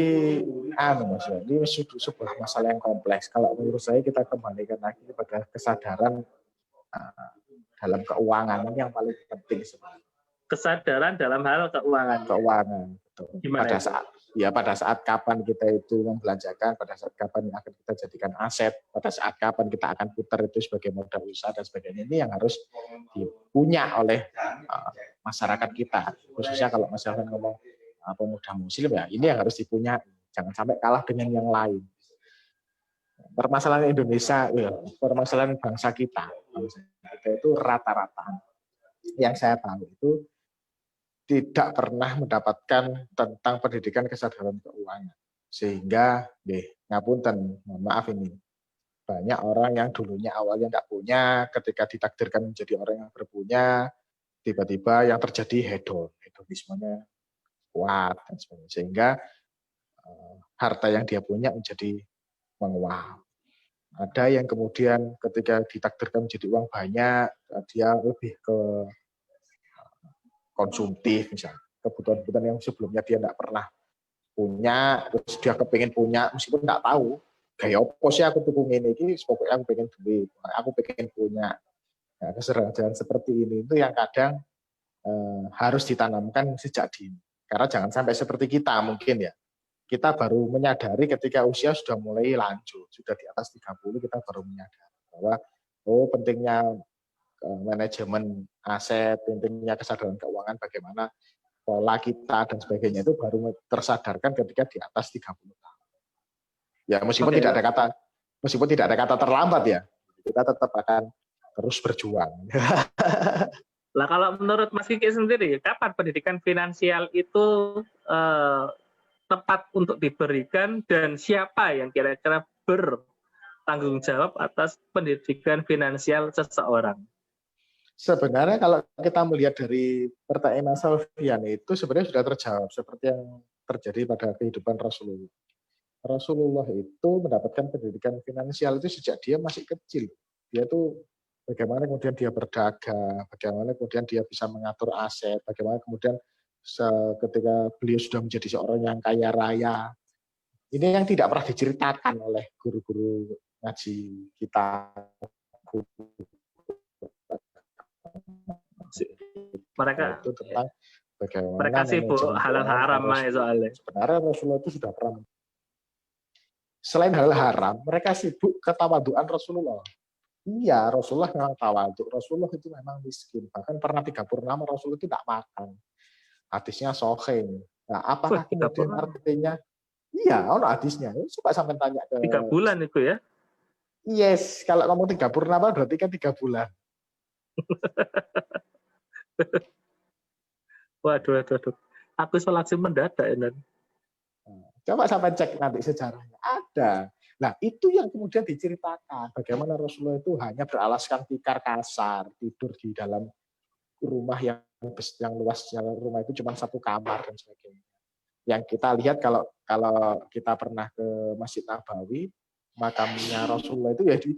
Mas, ini sebuah masalah yang kompleks. Kalau menurut saya kita kembalikan lagi kepada kesadaran dalam keuangan, ini yang paling penting sebenarnya. Kesadaran dalam hal keuangan. Betul. Pada saat kapan kita itu membelanjakan, pada saat kapan yang akan kita jadikan aset, pada saat kapan kita akan putar itu sebagai modal usaha dan sebagainya, ini yang harus dipunya oleh masyarakat kita. Khususnya kalau masyarakat ngomong pemuda Muslim ya, ini yang harus dipunya. Jangan sampai kalah dengan yang lain. Permasalahan Indonesia, permasalahan bangsa kita itu rata-rata yang saya tahu itu tidak pernah mendapatkan tentang pendidikan kesadaran keuangan. Sehingga, ngapunten, mohon maaf ini, Banyak orang yang dulunya awalnya nggak punya, ketika ditakdirkan menjadi orang yang berpunya, tiba-tiba yang terjadi hedonismenya kuat dan sebagainya. Sehingga harta yang dia punya menjadi menguap. Ada yang kemudian ketika ditakdirkan menjadi uang banyak, dia lebih ke konsumtif misalnya. Kebutuhan-kebutuhan yang sebelumnya dia tidak pernah punya, terus dia kepengen punya, meskipun nggak tahu, kayak apa sih aku tuh ini, pokoknya aku pengen duit, aku pengen punya. Nah, kesadaran seperti ini itu yang kadang harus ditanamkan sejak dini. Karena jangan sampai seperti kita mungkin ya. Kita baru menyadari ketika usia sudah mulai lanjut, sudah di atas 30 kita baru menyadari bahwa pentingnya manajemen aset, pentingnya kesadaran keuangan, bagaimana pola kita dan sebagainya itu baru tersadarkan ketika di atas 30 tahun. Ya meskipun tidak ada kata terlambat ya, kita tetap akan terus berjuang. Lah kalau menurut Mas Kiki sendiri, kapan pendidikan finansial itu tepat untuk diberikan dan siapa yang kira-kira bertanggung jawab atas pendidikan finansial seseorang? Sebenarnya kalau kita melihat dari pertanyaan Mas Alfian itu sebenarnya sudah terjawab seperti yang terjadi pada kehidupan Rasulullah. Rasulullah itu mendapatkan pendidikan finansial itu sejak dia masih kecil. Dia tuh bagaimana kemudian dia berdagang, bagaimana kemudian dia bisa mengatur aset, bagaimana kemudian ketika beliau sudah menjadi seorang yang kaya raya. Ini yang tidak pernah diceritakan oleh guru-guru ngaji kita. Mereka itu tentang bagaimana mereka sibuk halal haram soalnya. Sebenarnya Rasulullah itu sudah pernah. Selain hal haram, mereka sibuk ketawaduan Rasulullah. Iya, Rasulullah memang tawaduk. Rasulullah itu memang miskin. Bahkan pernah 3 purnama Rasulullah itu tidak makan. Hadisnya sahih. Nah, apakah kemudian artinya? Iya, ono hadisnya. Coba sampai tanya ke 3 bulan itu ya? Yes, kalau ngomong 3 purnama berarti kan 3 bulan. Waduh. Aku isolasi mendadak ya. Coba sampai cek nanti sejarahnya. Ada. Nah, itu yang kemudian diceritakan. Bagaimana Rasulullah itu hanya beralaskan tikar kasar, tidur di dalam rumah yang luas, rumah itu cuma 1 kamar dan sebagainya. Yang kita lihat kalau kita pernah ke Masjid Nabawi, makamnya Rasulullah itu ya di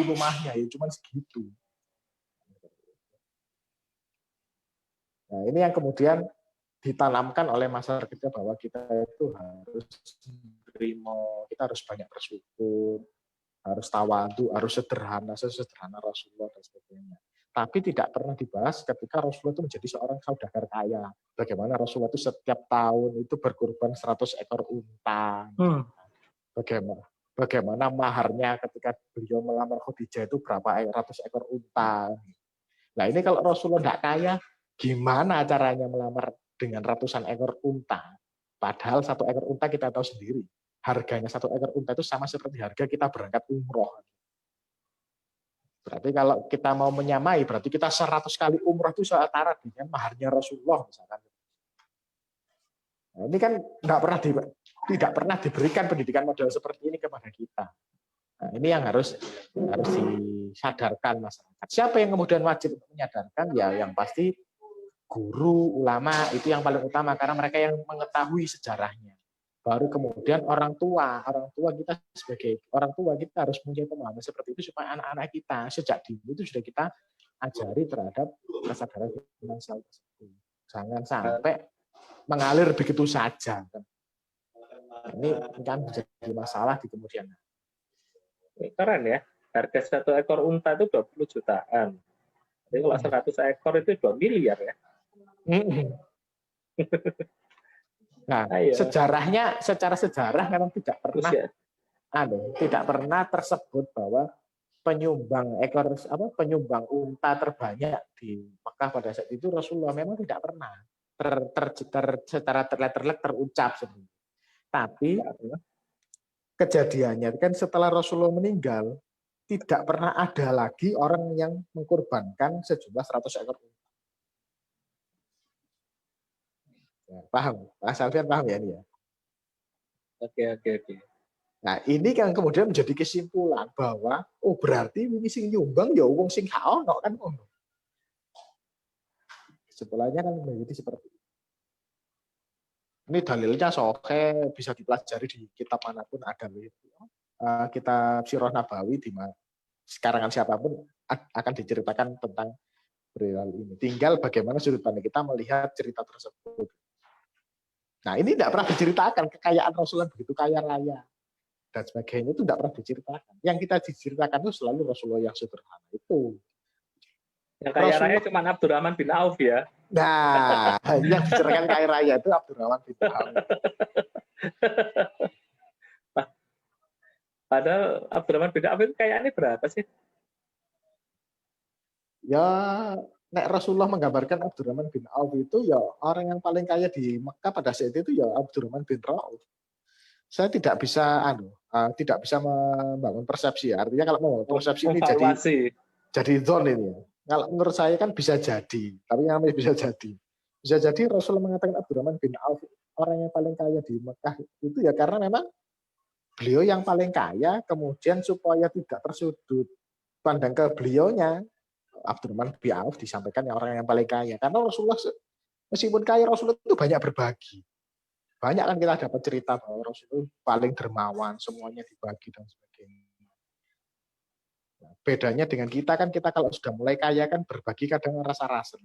rumahnya ya cuma segitu. Nah, ini yang kemudian ditanamkan oleh masyarakat kita bahwa kita itu harus menerima, kita harus banyak bersyukur, harus tawadu, harus sesederhana Rasulullah dan sebagainya. Tapi tidak pernah dibahas ketika Rasulullah itu menjadi seorang saudagar kaya. Bagaimana Rasulullah itu setiap tahun itu berkorban 100 ekor unta. Bagaimana maharnya ketika beliau melamar Khadijah itu berapa ratus ekor unta. Nah ini kalau Rasulullah tidak kaya, gimana caranya melamar dengan ratusan ekor unta? Padahal 1 ekor unta kita tahu sendiri. Harganya 1 ekor unta itu sama seperti harga kita berangkat umroh. Berarti kalau kita mau menyamai, berarti kita 100 kali umroh itu setara dengan maharnya Rasulullah misalkan. Nah, ini kan tidak pernah diberikan pendidikan model seperti ini kepada kita. Nah, ini yang harus disadarkan masyarakat. Siapa yang kemudian wajib untuk menyadarkan? Ya, yang pasti guru, ulama itu yang paling utama karena mereka yang mengetahui sejarahnya. Baru kemudian orang tua kita sebagai orang tua kita harus punya pemahaman seperti itu supaya anak-anak kita sejak dini itu sudah kita ajari terhadap kesadaran finansial tersebut. Jangan sampai mengalir begitu saja. Ini kan menjadi masalah di kemudian hari. Keren ya, harga 1 ekor unta itu 20 jutaan. Jadi kalau 100 ekor itu 2 miliar ya. Nah, sejarahnya secara sejarah memang tidak pernah tersebut bahwa penyumbang unta terbanyak di Mekah pada saat itu Rasulullah memang tidak pernah secara terlihat terucap sebenarnya. Tapi kejadiannya kan setelah Rasulullah meninggal tidak pernah ada lagi orang yang mengkorbankan sejumlah 100 ekor unta. Ya, paham? Mas Alfian paham ya ini ya? Oke. Nah, ini kan kemudian menjadi kesimpulan bahwa oh berarti ini sing nyumbang ya wong sing gak ono kan ngono. Kesimpulannya kan menjadi seperti itu. Ini dalilnya soke bisa dipelajari di kitab manapun ada itu. Kitab Sirah Nabawi di mana sekarang siapapun akan diceritakan tentang perihal ini. Tinggal bagaimana sudut pandang kita melihat cerita tersebut. Nah, ini tidak pernah diceritakan kekayaan Rasulullah begitu kaya raya dan sebagainya itu tidak pernah diceritakan. Yang kita diceritakan itu selalu Rasulullah yang sederhana itu. Yang kaya raya cuma Abdurrahman bin Auf ya. Nah, yang diceritakan kaya raya itu Abdurrahman bin Auf. Padahal Abdurrahman bin Auf itu kayaknya berapa sih? Ya, nek Rasulullah menggambarkan Abdurrahman bin Auf itu ya orang yang paling kaya di Mekah pada saat itu ya Abdurrahman bin Auf. Saya tidak bisa tidak bisa membangun persepsi. Artinya kalau membangun persepsi ini jadi zon ini. Kalau menurut saya kan bisa jadi, tapi yang bisa jadi. Bisa jadi Rasulullah mengatakan Abdurrahman bin Auf orang yang paling kaya di Mekah itu ya karena memang beliau yang paling kaya, kemudian supaya tidak tersudut pandang ke beliaunya, Abdurrahman bin Auf disampaikan yang orang yang paling kaya. Karena Rasulullah meskipun kaya, Rasulullah itu banyak berbagi. Banyak kan kita dapat cerita bahwa Rasulullah paling dermawan, semuanya dibagi dan sebagainya. Nah, bedanya dengan kita kan kita kalau sudah mulai kaya kan berbagi kadang rasa-rasa.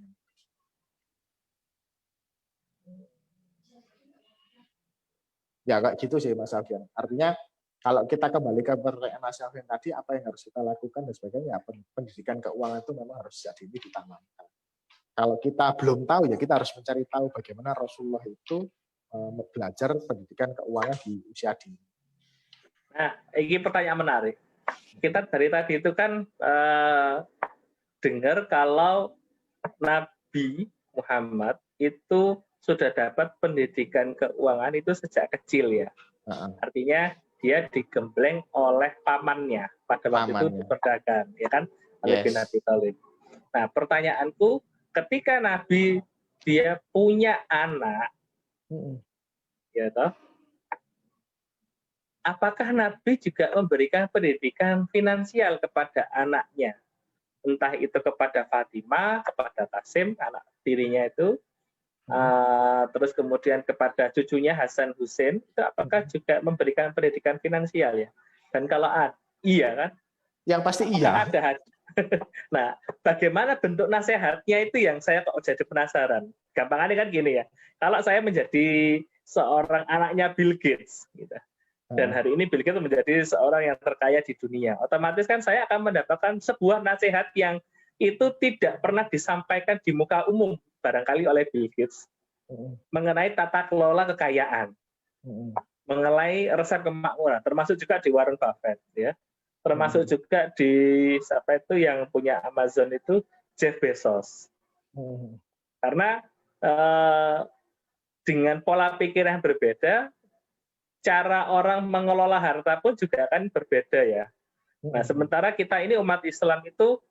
Ya kayak gitu sih Mas Alfian. Artinya kalau kita kembali ke pertanyaan Mas Alfian tadi, apa yang harus kita lakukan dan sebagainya, pendidikan keuangan itu memang harus sejak dini ditanamkan. Kalau kita belum tahu ya kita harus mencari tahu bagaimana Rasulullah itu belajar pendidikan keuangan di usia dini. Nah, ini pertanyaan menarik. Kita dari tadi itu kan dengar kalau Nabi Muhammad itu sudah dapat pendidikan keuangan itu sejak kecil ya. Artinya dia digembleng oleh pamannya pada waktu itu berdagang, ya kan? Ali bin Abi Thalib. Nah, pertanyaanku, ketika Nabi dia punya anak, ya toh, apakah Nabi juga memberikan pendidikan finansial kepada anaknya? Entah itu kepada Fatimah, kepada Qasim, anak tirinya itu, terus kemudian kepada cucunya Hasan Hussein, itu apakah juga memberikan pendidikan finansial ya? Dan kalau iya kan? Yang pasti iya. Ada. Nah, bagaimana bentuk nasihatnya itu yang saya kok jadi penasaran. Gampangannya kan gini ya, kalau saya menjadi seorang anaknya Bill Gates, gitu, dan hari ini Bill Gates menjadi seorang yang terkaya di dunia, otomatis kan saya akan mendapatkan sebuah nasihat yang itu tidak pernah disampaikan di muka umum barangkali oleh Bill Gates mengenai tata kelola kekayaan, mengenai resep kemakmuran, termasuk juga di Warren Buffett, ya, termasuk juga di siapa itu yang punya Amazon itu Jeff Bezos, karena dengan pola pikir yang berbeda, cara orang mengelola harta pun juga akan berbeda ya. Nah, sementara kita ini umat Islam itu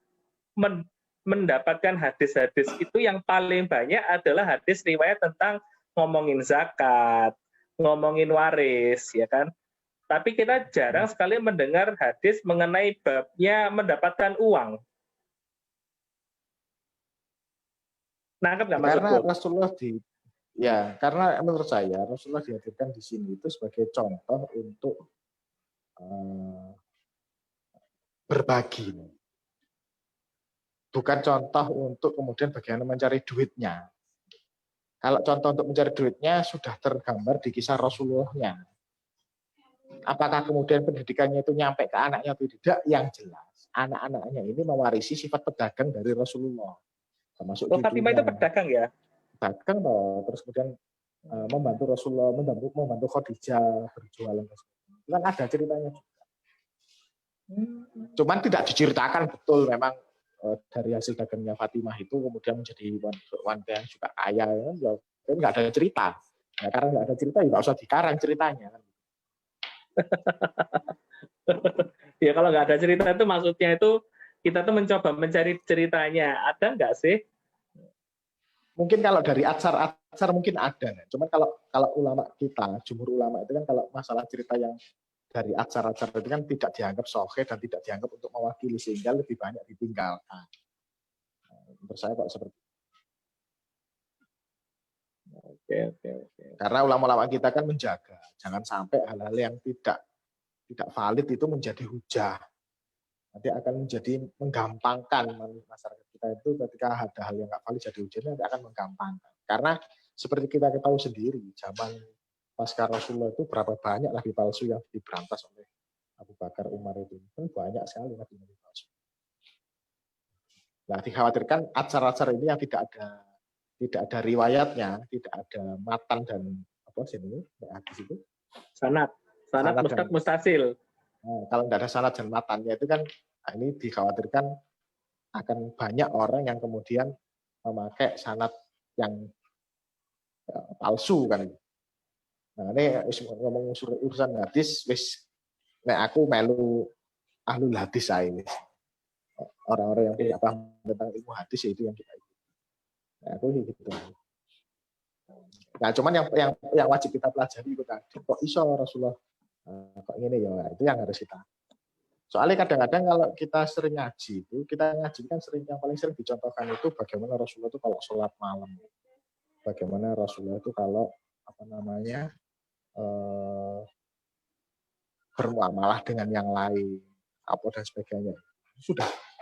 mendapatkan hadis-hadis itu yang paling banyak adalah hadis riwayat tentang ngomongin zakat, ngomongin waris, ya kan? Tapi kita jarang sekali mendengar hadis mengenai babnya mendapatkan uang. Nangkep nggak maksudku? Karena Rasulullah karena menurut saya Rasulullah dihadirkan di sini itu sebagai contoh untuk berbagi. Bukan contoh untuk kemudian bagaimana mencari duitnya. Kalau contoh untuk mencari duitnya sudah tergambar di kisah Rasulullah-nya. Apakah kemudian pendidikannya itu nyampe ke anaknya atau tidak? Yang jelas, anak-anaknya ini mewarisi sifat pedagang dari Rasulullah. Termasuk Fatimah itu pedagang ya? Pedagang, terus kemudian membantu Rasulullah, membantu Khadijah berjualan. Kan ada ceritanya juga. Cuman tidak diceritakan betul memang dari hasil dagangnya Fatimah itu kemudian menjadi wanita yang juga kaya, ya nggak ada cerita. Nah, karena nggak ada cerita, ya nggak usah dikarang ceritanya. Ya kalau nggak ada cerita itu maksudnya itu kita tuh mencoba mencari ceritanya. Ada nggak sih? Mungkin kalau dari atsar mungkin ada. Cuman kalau ulama kita, jumhur ulama itu kan kalau masalah cerita yang dari acar-acar itu kan tidak dianggap sahih dan tidak dianggap untuk mewakili, sehingga lebih banyak ditinggalkan. Menurut saya kok seperti itu. Oke. Karena ulama-ulama kita kan menjaga, jangan sampai hal-hal yang tidak valid itu menjadi hujah. Nanti akan menjadi menggampangkan masyarakat kita itu ketika ada hal yang nggak valid jadi hujah, nanti akan menggampangkan. Karena seperti kita tahu sendiri, zaman pasca Rasulullah itu berapa banyak nabi palsu yang diberantas oleh Abu Bakar, Umar itu. Kan banyak sekali nabi palsu. Nah, dikhawatirkan acar-acar ini yang tidak ada riwayatnya, tidak ada matan dan apa sih ini hadis itu? Sanad mustasil. Nah, kalau tidak ada sanad dan matannya itu kan ini dikhawatirkan akan banyak orang yang kemudian memakai sanad yang palsu kan. Nah, ini ngomong urusan hadis, wis nek aku melu ahlul hadis saya ini. Orang-orang yang punya paham tentang ilmu hadis itu yang kita ikuti. Nah, aku gitu. Nah, cuman yang wajib kita pelajari itu tadi, kok iso Rasulullah kok ini ya, itu yang harus kita. Soalnya kadang-kadang kalau kita sering ngaji itu, kita ngaji kan yang paling sering dicontohkan itu bagaimana Rasulullah itu kalau sholat malam, bagaimana Rasulullah itu kalau bermuamalah dengan yang lain, apa dan sebagainya.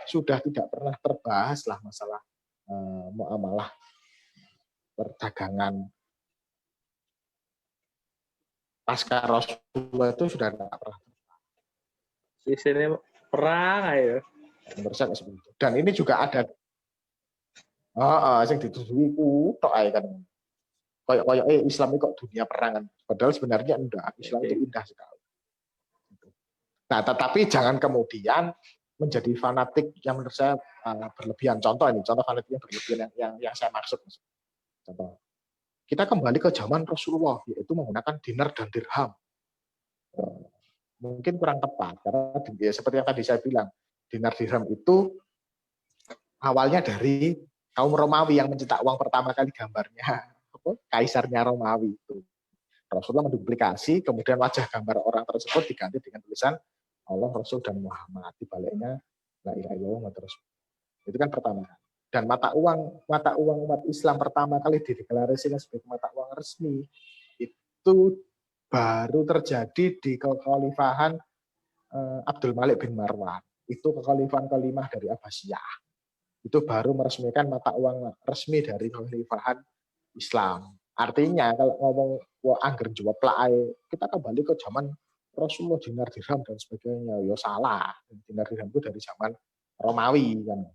Sudah tidak pernah terbahas lah masalah muamalah perdagangan. Pasca Rasulullah itu sudah tidak pernah. Di sini perang ayo. Menurut saya seperti itu. Dan ini juga ada yang dituduhi tok ae kan. Kayak Islam ini kok dunia perang kan. Padahal sebenarnya enggak. Islam itu indah sekali. Nah, tetapi jangan kemudian menjadi fanatik yang menurut saya berlebihan. Contoh fanatik yang berlebihan yang saya maksud. Contoh. Kita kembali ke zaman Rasulullah, yaitu menggunakan dinar dan dirham. Mungkin kurang tepat, karena ya, seperti yang tadi saya bilang, dinar dirham itu awalnya dari kaum Romawi yang mencetak uang pertama kali, gambarnya kaisarnya Romawi itu. Rasulullah menduplikasi, kemudian wajah gambar orang tersebut diganti dengan tulisan Allah, Rasul, dan Muhammad. Di baliknya la ilaha illallah terus. Itu kan pertama. Dan mata uang umat Islam pertama kali dideklarasikan sebagai mata uang resmi itu baru terjadi di kekhalifahan Abdul Malik bin Marwan. Itu kekhalifahan kelimah dari Abbasiyah. Itu baru meresmikan mata uang resmi dari kekhalifahan Islam. Artinya kalau ngomong angger jawab kita kembali ke zaman Rasulullah, dinar dirham dan sebagainya. Ya salah. Dinar dirham itu dari zaman Romawi kan.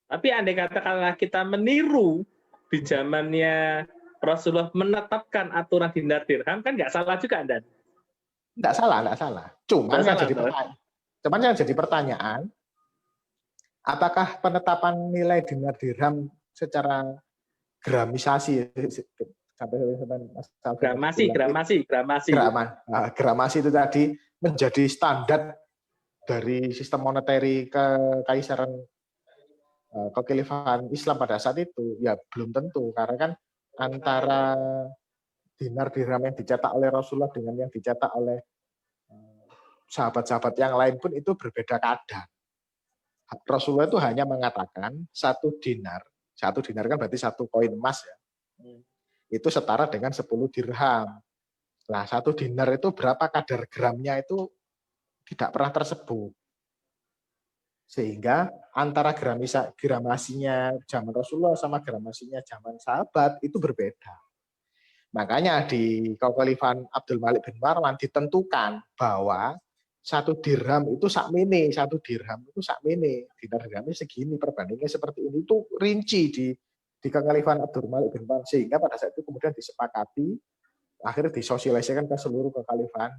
Tapi andai katakanlah kita meniru di zamannya Rasulullah menetapkan aturan dinar dirham, kan nggak salah juga, Dan? Nggak salah. Cuman yang jadi pertanyaan, apakah penetapan nilai dinar dirham secara gramisasi gramasi itu tadi menjadi standar dari sistem moneteri kekaisaran kekhalifahan Islam pada saat itu? Ya belum tentu, karena kan antara dinar dirham yang dicetak oleh Rasulullah dengan yang dicetak oleh sahabat-sahabat yang lain pun itu berbeda kadar. Rasulullah itu hanya mengatakan satu dinar kan berarti satu koin emas ya. Itu setara dengan 10 dirham. Nah, satu dinar itu berapa kadar gramnya itu tidak pernah tersebut. Sehingga antara gramasinya zaman Rasulullah sama gramasinya zaman sahabat itu berbeda. Makanya di kekhalifahan Abdul Malik bin Marwan ditentukan bahwa satu dirham itu sakmene, dinar dirhamnya segini, perbandingannya seperti ini, itu rinci di kekhalifahan Abdul Malik bin Marwan, sehingga pada saat itu kemudian disepakati, akhirnya disosialisasikan ke seluruh kekhalifahan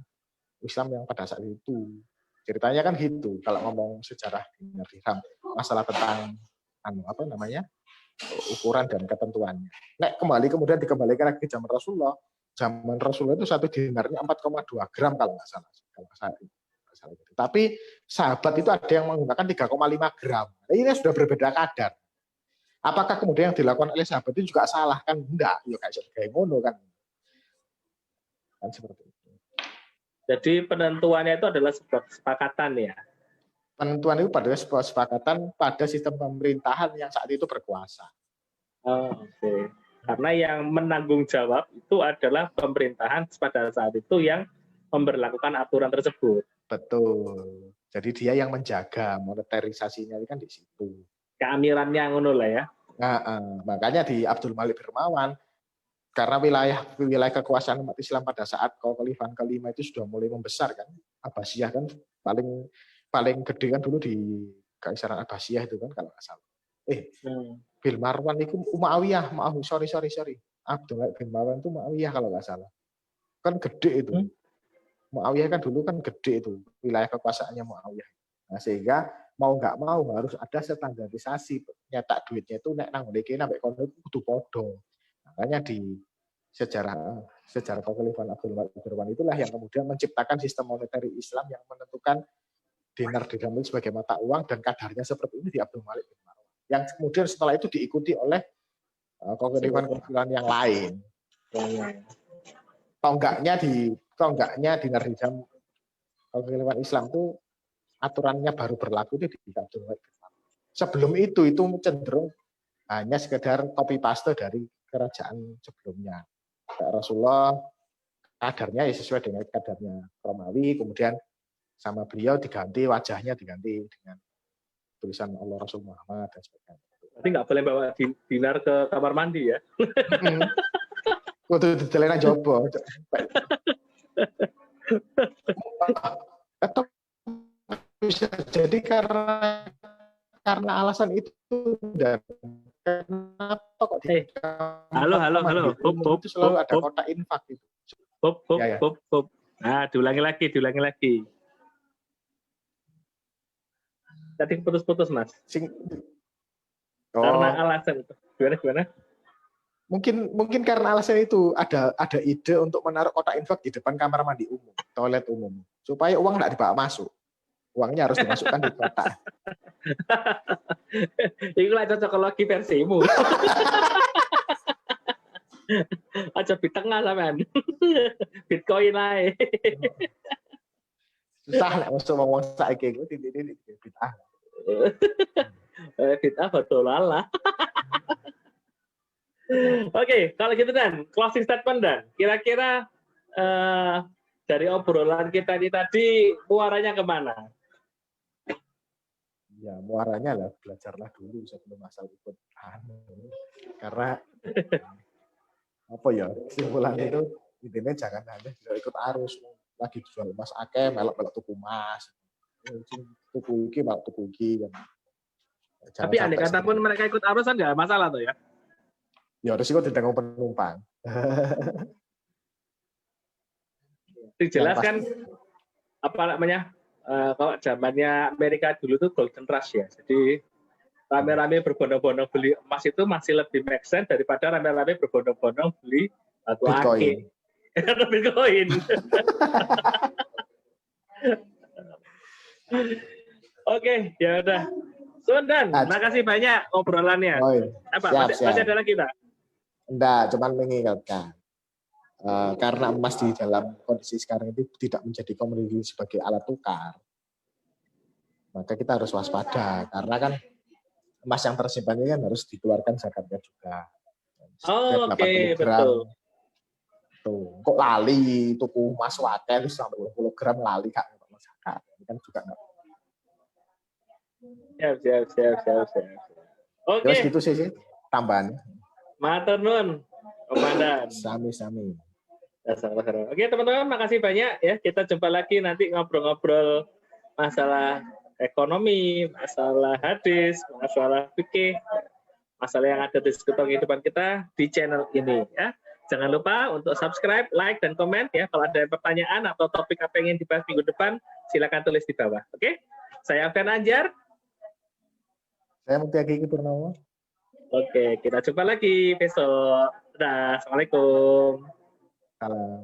Islam yang pada saat itu. Ceritanya kan gitu, kalau ngomong sejarah dinar dirham, masalah tentang ukuran dan ketentuannya. Nek kemudian dikembalikan lagi ke zaman Rasulullah. Zaman Rasulullah itu satu dinarnya 4,2 gram kalau nggak salah. Tapi sahabat itu ada yang menggunakan 3,5 gram. Nah, ini sudah berbeda kadar. Apakah kemudian yang dilakukan oleh sahabat itu juga salah? Kan enggak. Ya kayak ngono kan. Kan seperti itu. Jadi penentuannya itu adalah sebuah kesepakatan ya. Penentuan itu pada sebuah kesepakatan pada sistem pemerintahan yang saat itu berkuasa. Oh, oke. Karena yang menanggung jawab itu adalah pemerintahan pada saat itu yang memberlakukan aturan tersebut. Betul. Jadi dia yang menjaga monetarisasinya kan di situ. Keamirannya ngono lah ya. Nah, makanya di Abdul Malik Firmawan, karena wilayah kekuasaan umat Islam pada saat kekhalifahan kelima itu sudah mulai membesar kan. Abbasiyah kan paling gede kan dulu di Kaisaran Abbasiyah itu kan kalau nggak salah. Bil Marwan itu Umayyah, sorry. Abdul Malik bin Marwan itu Umayyah kalau nggak salah. Kan gede itu. Muawiyah kan dulu kan gede itu wilayah kekuasaannya Muawiyah. Nah, sehingga mau nggak mau harus ada standarisasi nyetak duitnya itu nek nang mriki sampai kono kudu padha. Makanya di sejarah kekhalifahan Abdul Malik bin Marwan itulah yang kemudian menciptakan sistem moneter Islam yang menentukan dinar dirham itu sebagai mata uang dan kadarnya seperti ini di Abdul Malik bin Marwan. Yang kemudian setelah itu diikuti oleh kekhalifahan yang lain. Tonggaknya dinar dirham kekhalifahan Islam itu aturannya baru berlaku itu di Abdul Malik bin Marwan. Sebelum itu cenderung hanya sekedar copy paste dari kerajaan sebelumnya. Kayak Rasulullah kadarnya ya sesuai dengan kadarnya Romawi, kemudian sama beliau wajahnya diganti dengan tulisan Allah Rasul Muhammad dan sebagainya. Berarti nggak boleh bawa dinar ke kamar mandi ya? Waktu di jalanan jobo. Atau bisa jadi karena alasan itu dan kenapa kok halo itu selalu ada kotak infak itu. Nah, diulangi lagi. Tadi putus-putus Mas. Karena alasan itu. Gimana? Mungkin karena alasan itu ada ide untuk menaruh kotak infak di depan kamar mandi umum, toilet umum, supaya uang nggak dibawa masuk. Uangnya harus dimasukkan di kotak. Itulah cocokologi versimu. Aja di tengah sampean. Bitcoin ae. Susah nek masuk ngomong saiki iku titik-titik bid'ah. Bid'ah betul lah. Oke, kalau gitu Dan, closing statement Dan. Kira-kira dari obrolan kita ini tadi muaranya kemana? Ya, muaranya lah belajarlah dulu sebelum asal ikut. Karena apa ya, kesimpulan itu intinya jangan hanya ikut arus. Lagi jual emas akeh, melok-melok tuku emas. Tuku iki, melok tuku iki. Tapi andai kata pun mereka ikut arus kan nggak masalah tuh ya? Ya risiko ditanggung penumpang. Dijelaskan apa namanya? Kalau zamannya Amerika dulu tuh golden rush ya. Jadi rame-rame berbondong-bondong beli emas itu masih lebih make sense daripada rame-rame berbondong-bondong beli batu akik. Bitcoin. Oke, ya udah. Sundan, makasih banyak obrolannya. Masih ada lagi tak? Enggak, cuman mengingatkan. Karena emas di dalam kondisi sekarang itu tidak menjadi komoditi sebagai alat tukar, maka kita harus waspada. Karena kan emas yang tersimpan ini kan harus dikeluarkan zakatnya juga. Oke, betul. Tuh, kok lali tuku emas wakil sampai 20 gram lali kak zakat. Ini kan juga enggak. Siap. Oke. Terus gitu sih tambahan. Matur nuwun, Komandan. Sami-sami. Oke, teman-teman, makasih banyak ya. Kita jumpa lagi nanti ngobrol-ngobrol masalah ekonomi, masalah hadis, masalah fikih, masalah yang ada di sekitar kehidupan kita di channel ini ya. Jangan lupa untuk subscribe, like, dan komen ya. Kalau ada pertanyaan atau topik apa yang ingin dibahas minggu depan, silakan tulis di bawah. Oke? Saya Alfian Anjar. Saya Mukti Aki Purnomo. Oke, kita jumpa lagi besok. Dadah, Assalamualaikum. Salam.